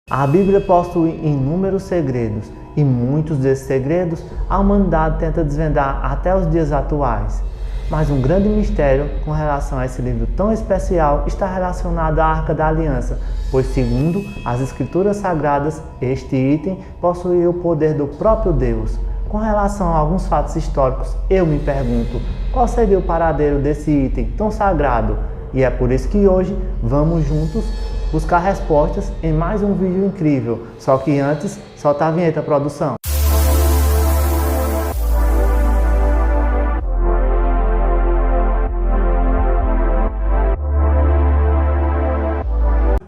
A Bíblia possui inúmeros segredos e muitos desses segredos a humanidade tenta desvendar até os dias atuais. Mas um grande mistério com relação a esse livro tão especial está relacionado à Arca da Aliança, pois segundo as Escrituras Sagradas, este item possuía o poder do próprio Deus. Com relação a alguns fatos históricos, eu me pergunto, qual seria o paradeiro desse item tão sagrado? E é por isso que hoje vamos juntos buscar respostas em mais um vídeo incrível. Só que antes, solta a vinheta, produção.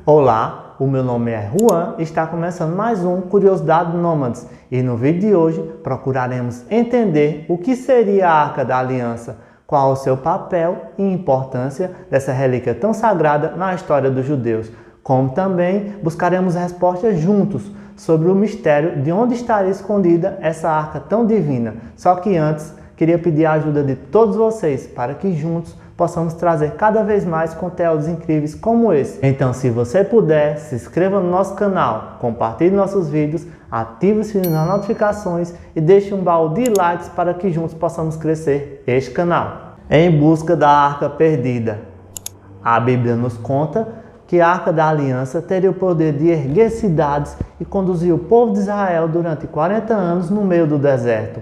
Olá, o meu nome é Juan e está começando mais um Curiosidade Nômades. E no vídeo de hoje procuraremos entender o que seria a Arca da Aliança, qual o seu papel e importância dessa relíquia tão sagrada na história dos judeus, como também buscaremos respostas juntos sobre o mistério de onde estaria escondida essa arca tão divina. Só que antes, queria pedir a ajuda de todos vocês para que juntos possamos trazer cada vez mais conteúdos incríveis como esse. Então, se você puder, se inscreva no nosso canal, compartilhe nossos vídeos, ative o sininho das notificações e deixe um baú de likes para que juntos possamos crescer este canal. Em busca da Arca Perdida. A Bíblia nos conta que a Arca da Aliança teria o poder de erguer cidades e conduzir o povo de Israel durante 40 anos no meio do deserto.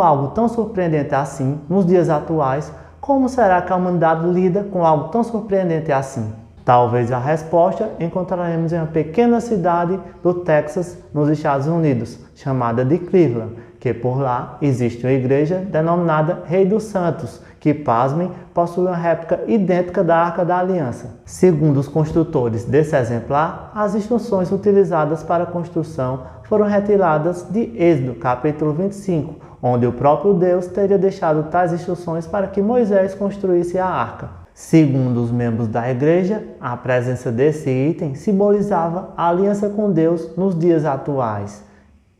Algo tão surpreendente assim, nos dias atuais, como será que a humanidade lida com algo tão surpreendente assim? Talvez a resposta encontraremos em uma pequena cidade do Texas, nos Estados Unidos, chamada de Cleveland, que por lá existe uma igreja denominada Rei dos Santos, que, pasmem, possui uma réplica idêntica da Arca da Aliança. Segundo os construtores desse exemplar, as instruções utilizadas para a construção foram retiradas de Êxodo, capítulo 25, onde o próprio Deus teria deixado tais instruções para que Moisés construísse a arca. Segundo os membros da igreja, a presença desse item simbolizava a aliança com Deus nos dias atuais.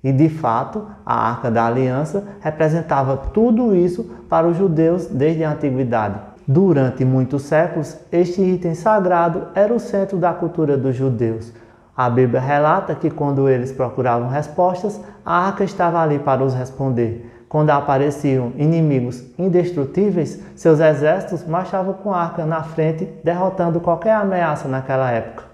E de fato, a Arca da Aliança representava tudo isso para os judeus desde a antiguidade. Durante muitos séculos, este item sagrado era o centro da cultura dos judeus. A Bíblia relata que quando eles procuravam respostas, a arca estava ali para os responder. Quando apareciam inimigos indestrutíveis, seus exércitos marchavam com a arca na frente, derrotando qualquer ameaça naquela época.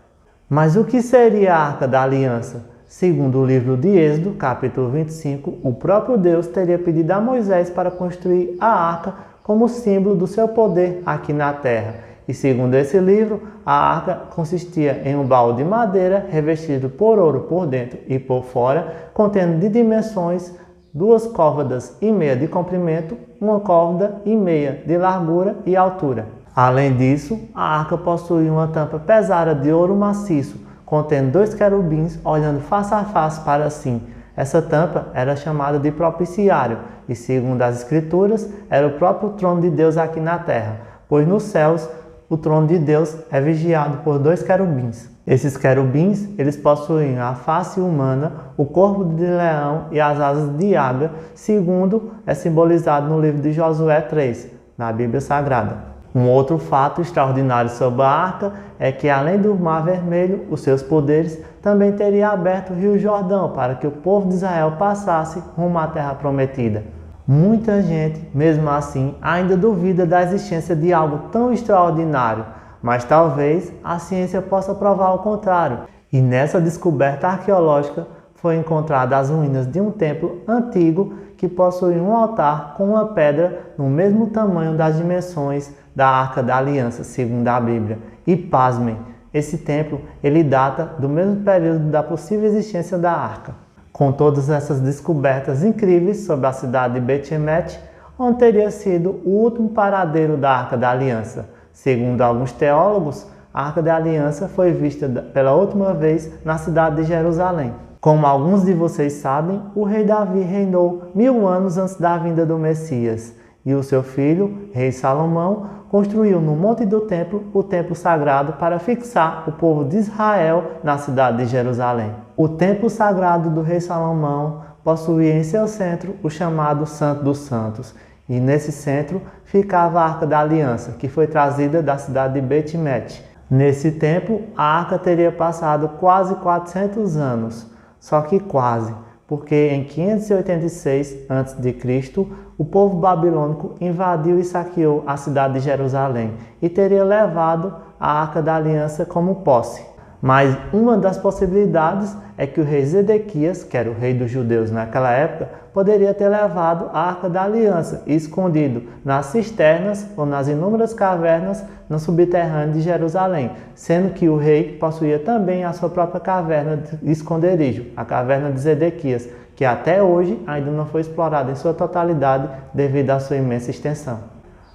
Mas o que seria a Arca da Aliança? Segundo o livro de Êxodo, capítulo 25, o próprio Deus teria pedido a Moisés para construir a arca como símbolo do seu poder aqui na terra. E segundo esse livro, a arca consistia em um baú de madeira revestido por ouro por dentro e por fora, contendo de dimensões 2 côvadas e meia de comprimento, 1 côvada e meia de largura e altura. Além disso, a arca possuía uma tampa pesada de ouro maciço, contendo 2 querubins olhando face a face para si. Essa tampa era chamada de propiciário e, segundo as Escrituras, era o próprio trono de Deus aqui na terra, pois nos céus o trono de Deus é vigiado por 2 querubins. Esses querubins, eles possuem a face humana, o corpo de leão e as asas de águia, segundo é simbolizado no livro de Josué 3, na Bíblia Sagrada. Um outro fato extraordinário sobre a arca é que, além do Mar Vermelho, os seus poderes também teria aberto o Rio Jordão para que o povo de Israel passasse rumo à Terra Prometida. Muita gente, mesmo assim, ainda duvida da existência de algo tão extraordinário, mas talvez a ciência possa provar o contrário. E nessa descoberta arqueológica foi encontrada as ruínas de um templo antigo que possui um altar com uma pedra no mesmo tamanho das dimensões da Arca da Aliança, segundo a Bíblia. E pasmem, esse templo ele data do mesmo período da possível existência da arca. Com todas essas descobertas incríveis sobre a cidade de Bet-Shemesh, onde teria sido o último paradeiro da Arca da Aliança. Segundo alguns teólogos, a Arca da Aliança foi vista pela última vez na cidade de Jerusalém. Como alguns de vocês sabem, o rei Davi reinou 1000 anos antes da vinda do Messias. E o seu filho, rei Salomão, construiu no Monte do Templo o templo sagrado para fixar o povo de Israel na cidade de Jerusalém. O templo sagrado do rei Salomão possuía em seu centro o chamado Santo dos Santos. E nesse centro ficava a Arca da Aliança, que foi trazida da cidade de Bet-Shemesh. Nesse tempo, a arca teria passado quase 400 anos, só que quase, porque em 586 a.C., o povo babilônico invadiu e saqueou a cidade de Jerusalém e teria levado a Arca da Aliança como posse. Mas uma das possibilidades é que o rei Zedequias, que era o rei dos judeus naquela época, poderia ter levado a Arca da Aliança e escondido nas cisternas ou nas inúmeras cavernas no subterrâneo de Jerusalém, sendo que o rei possuía também a sua própria caverna de esconderijo, a caverna de Zedequias, que até hoje ainda não foi explorada em sua totalidade devido à sua imensa extensão.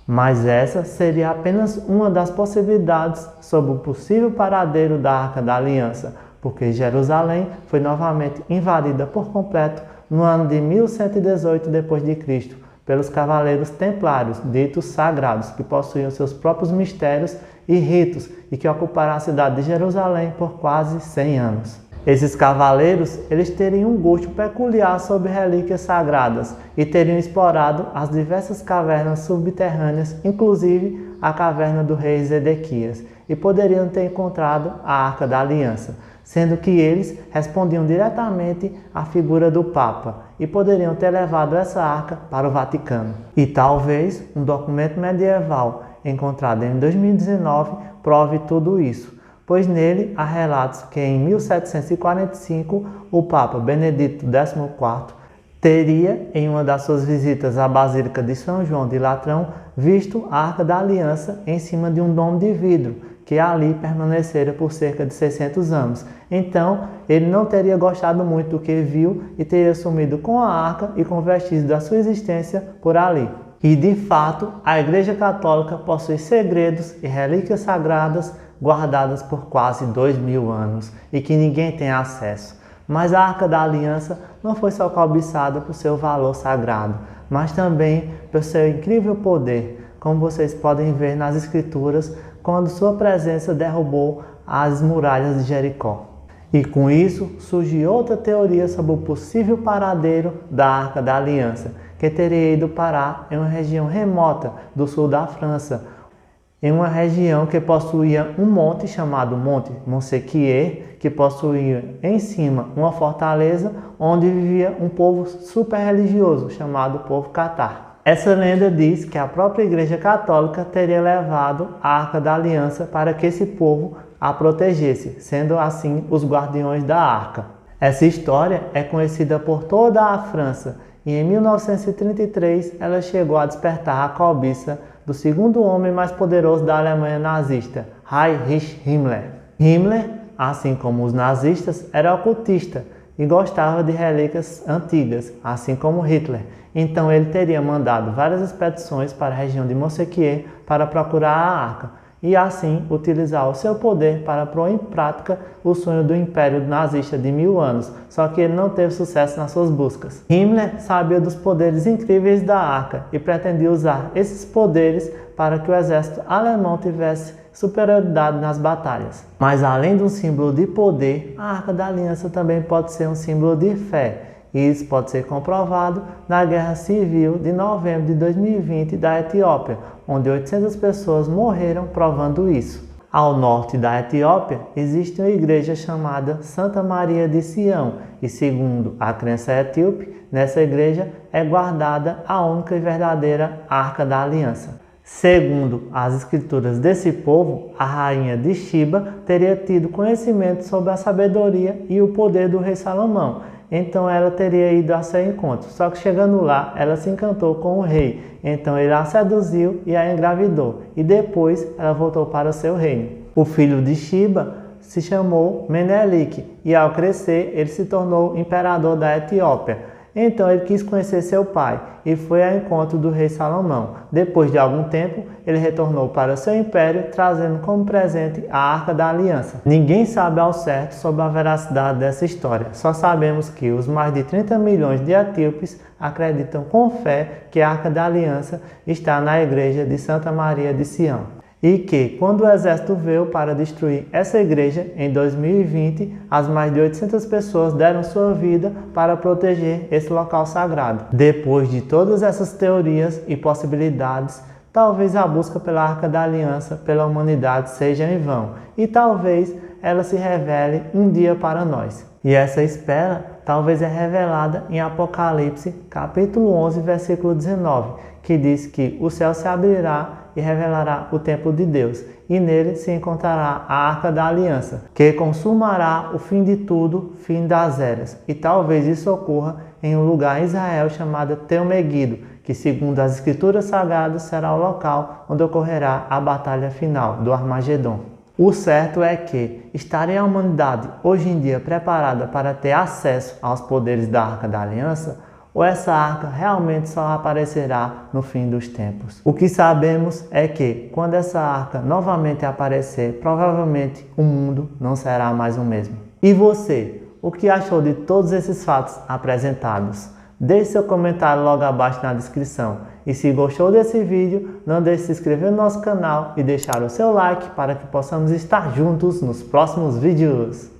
Mas essa seria apenas uma das possibilidades sobre o possível paradeiro da Arca da Aliança, porque Jerusalém foi novamente invadida por completo no ano de 1118 d.C., pelos cavaleiros templários, ditos sagrados, que possuíam seus próprios mistérios e ritos e que ocuparam a cidade de Jerusalém por quase 100 anos. Esses cavaleiros, eles teriam um gosto peculiar sobre relíquias sagradas e teriam explorado as diversas cavernas subterrâneas, inclusive a caverna do rei Zedequias, e poderiam ter encontrado a Arca da Aliança, sendo que eles respondiam diretamente à figura do Papa e poderiam ter levado essa arca para o Vaticano. E talvez um documento medieval encontrado em 2019 prove tudo isso, pois nele há relatos que em 1745 o Papa Benedito XIV teria, em uma das suas visitas à Basílica de São João de Latrão, visto a Arca da Aliança em cima de um domo de vidro, que ali permanecera por cerca de 600 anos. Então, ele não teria gostado muito do que viu e teria sumido com a arca e com vestígios da sua existência por ali. E, de fato, a Igreja Católica possui segredos e relíquias sagradas guardadas por quase 2000 anos e que ninguém tem acesso. Mas a Arca da Aliança não foi só cobiçada por seu valor sagrado, mas também por seu incrível poder, como vocês podem ver nas Escrituras, quando sua presença derrubou as muralhas de Jericó. E com isso surgiu outra teoria sobre o possível paradeiro da Arca da Aliança, que teria ido parar em uma região remota do sul da França, em uma região que possuía um monte chamado Monte Monsequier, que possuía em cima uma fortaleza onde vivia um povo super religioso chamado povo catar. Essa lenda diz que a própria Igreja Católica teria levado a Arca da Aliança para que esse povo a protegesse, sendo assim os guardiões da arca. Essa história é conhecida por toda a França e em 1933 ela chegou a despertar a cobiça do segundo homem mais poderoso da Alemanha nazista, Heinrich Himmler. Himmler, assim como os nazistas, era ocultista e gostava de relíquias antigas, assim como Hitler. Então ele teria mandado várias expedições para a região de Monsequier para procurar a arca e assim utilizar o seu poder para pôr em prática o sonho do Império Nazista de 1000 anos, só que ele não teve sucesso nas suas buscas. Himmler sabia dos poderes incríveis da arca e pretendia usar esses poderes para que o exército alemão tivesse superioridade nas batalhas. Mas além de um símbolo de poder, a Arca da Aliança também pode ser um símbolo de fé. E isso pode ser comprovado na Guerra Civil de novembro de 2020 da Etiópia, onde 800 pessoas morreram provando isso. Ao norte da Etiópia existe uma igreja chamada Santa Maria de Sião e, segundo a crença etíope, nessa igreja é guardada a única e verdadeira Arca da Aliança. Segundo as escrituras desse povo, a rainha de Shiba teria tido conhecimento sobre a sabedoria e o poder do rei Salomão. Então ela teria ido a seu encontro, só que chegando lá, ela se encantou com o rei. Então ele a seduziu e a engravidou, e depois ela voltou para o seu reino. O filho de Shiba se chamou Menelik, e ao crescer ele se tornou imperador da Etiópia. Então ele quis conhecer seu pai e foi ao encontro do rei Salomão. Depois de algum tempo, ele retornou para seu império, trazendo como presente a Arca da Aliança. Ninguém sabe ao certo sobre a veracidade dessa história. Só sabemos que os mais de 30 milhões de etíopes acreditam com fé que a Arca da Aliança está na igreja de Santa Maria de Sião. E que, quando o exército veio para destruir essa igreja, em 2020, as mais de 800 pessoas deram sua vida para proteger esse local sagrado. Depois de todas essas teorias e possibilidades, talvez a busca pela Arca da Aliança pela humanidade seja em vão e talvez ela se revele um dia para nós. E essa espera talvez é revelada em Apocalipse capítulo 11, versículo 19, que diz que o céu se abrirá e revelará o templo de Deus, e nele se encontrará a Arca da Aliança, que consumará o fim de tudo, fim das eras. E talvez isso ocorra em um lugar em Israel chamado Teu-Meguido, que segundo as Escrituras Sagradas será o local onde ocorrerá a batalha final do Armagedon. O certo é que estaria a humanidade hoje em dia preparada para ter acesso aos poderes da Arca da Aliança, ou essa arca realmente só aparecerá no fim dos tempos? O que sabemos é que, quando essa arca novamente aparecer, provavelmente o mundo não será mais o mesmo. E você, o que achou de todos esses fatos apresentados? Deixe seu comentário logo abaixo na descrição. E se gostou desse vídeo, não deixe de se inscrever no nosso canal e deixar o seu like para que possamos estar juntos nos próximos vídeos.